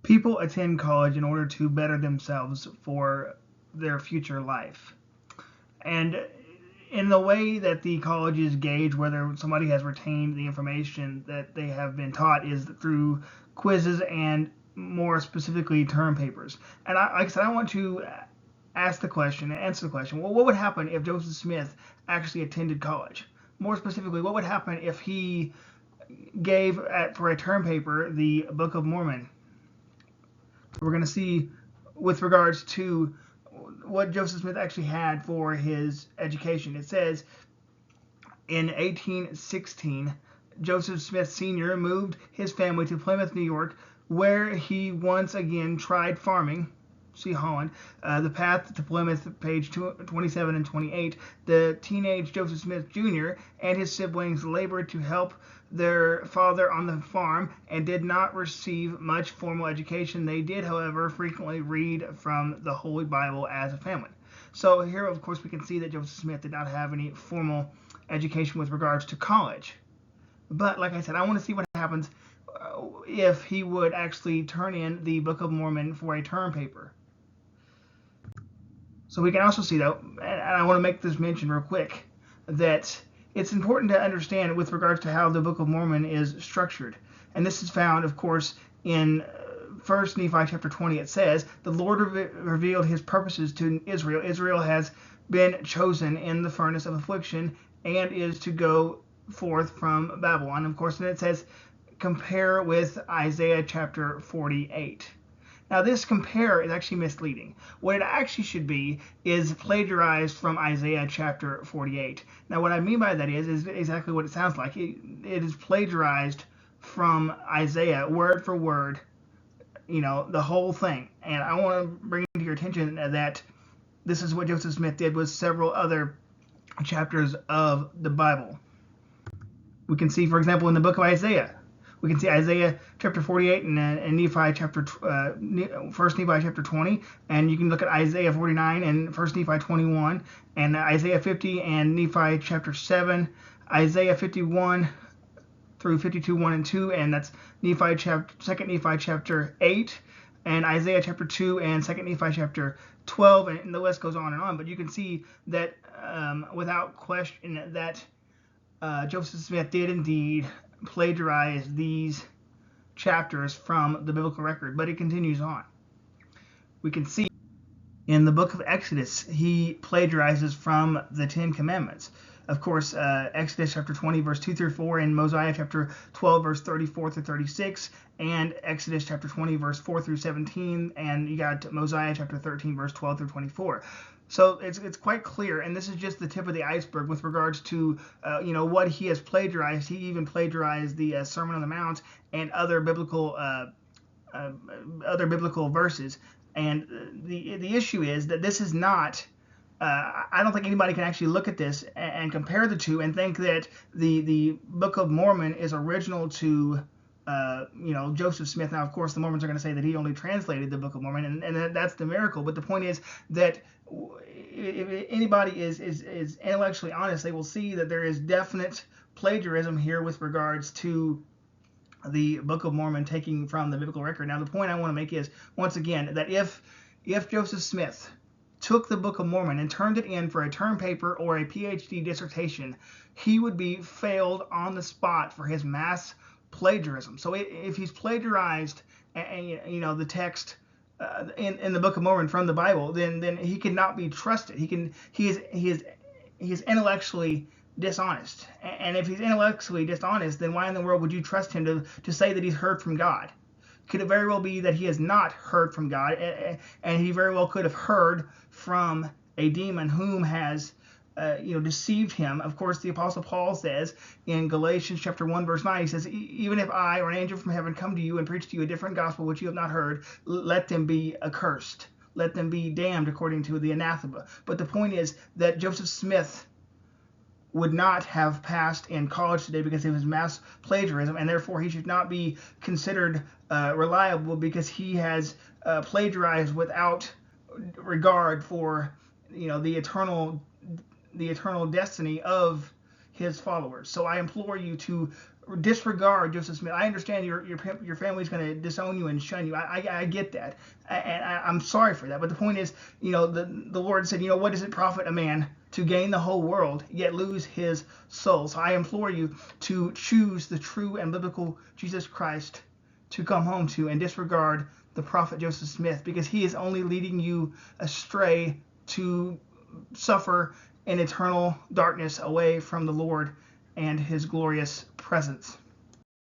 People attend college in order to better themselves for their future life. And in the way that the colleges gauge whether somebody has retained the information that they have been taught is through quizzes and more specifically term papers. And like I said, I want to ask the question and answer the question, well, what would happen if Joseph Smith actually attended college? More specifically, what would happen if he gave for a term paper the Book of Mormon? We're going to see with regards to what Joseph Smith actually had for his education. It says in 1816, Joseph Smith Sr. moved his family to Plymouth, New York, where he once again tried farming. See Holland. The Path to Plymouth, page 27 and 28. The teenage Joseph Smith Jr. and his siblings labored to help their father on the farm and did not receive much formal education. They did, however, frequently read from the Holy Bible as a family. So here, of course, we can see that Joseph Smith did not have any formal education with regards to college. But like I said, I want to see what happens if he would actually turn in the Book of Mormon for a term paper. So we can also see, though, and I want to make this mention real quick, that it's important to understand with regards to how the Book of Mormon is structured. And this is found, of course, in 1 Nephi chapter 20. It says, the Lord revealed his purposes to Israel. Israel has been chosen in the furnace of affliction and is to go forth from Babylon. Of course, and it says, compare with Isaiah chapter 48. Now, this compare is actually misleading. What it actually should be is plagiarized from Isaiah chapter 48. Now, what I mean by that is exactly what it sounds like. It is plagiarized from Isaiah, word for word, the whole thing. And I want to bring to your attention that this is what Joseph Smith did with several other chapters of the Bible. We can see, for example, in the book of Isaiah, we can see Isaiah chapter 48 and Nephi chapter 1 Nephi chapter 20, and you can look at Isaiah 49 and 1 Nephi 21, and Isaiah 50 and Nephi chapter 7, Isaiah 51 through 52 1 and 2, and that's Nephi chapter 2 Nephi chapter 8, and Isaiah chapter 2 and 2 Nephi chapter 12, and the list goes on and on. But you can see that without question that Joseph Smith did indeed plagiarize these chapters from the biblical record, but it continues on. We can see in the book of Exodus, he plagiarizes from the Ten Commandments. Of course, Exodus chapter 20, verse 2 through 4, and Mosiah chapter 12, verse 34 through 36, and Exodus chapter 20, verse 4 through 17, and you got Mosiah chapter 13, verse 12 through 24. So it's quite clear, and this is just the tip of the iceberg with regards to what he has plagiarized. He even plagiarized the Sermon on the Mount and other biblical verses. And the issue is that this is not. I don't think anybody can actually look at this and compare the two and think that the Book of Mormon is original to Joseph Smith. Now, of course, the Mormons are going to say that he only translated the Book of Mormon, and that's the miracle. But the point is that if anybody is intellectually honest, they will see that there is definite plagiarism here with regards to the Book of Mormon taking from the biblical record. Now, the point I want to make is, once again, that if Joseph Smith took the Book of Mormon and turned it in for a term paper or a PhD dissertation, he would be failed on the spot for his mass plagiarism. So if he's plagiarized the text in the Book of Mormon from the Bible, then he cannot be trusted. He is intellectually dishonest. And if he's intellectually dishonest, then why in the world would you trust him to say that he's heard from God? Could it very well be that he has not heard from God, and he very well could have heard from a demon whom has deceived him? Of course, the Apostle Paul says in Galatians chapter 1, verse 9, he says, even if I or an angel from heaven come to you and preach to you a different gospel which you have not heard, let them be accursed. Let them be damned according to the anathema. But the point is that Joseph Smith would not have passed in college today because of his mass plagiarism, and therefore he should not be considered reliable because he has plagiarized without regard for the eternal destiny of his followers. So I implore you to disregard Joseph Smith. I understand your family's going to disown you and shun you. I get that, and I'm sorry for that. But the point is, the Lord said, what does it profit a man to gain the whole world yet lose his soul? So I implore you to choose the true and biblical Jesus Christ to come home to, and disregard the prophet Joseph Smith, because he is only leading you astray to suffer in eternal darkness away from the Lord and his glorious presence.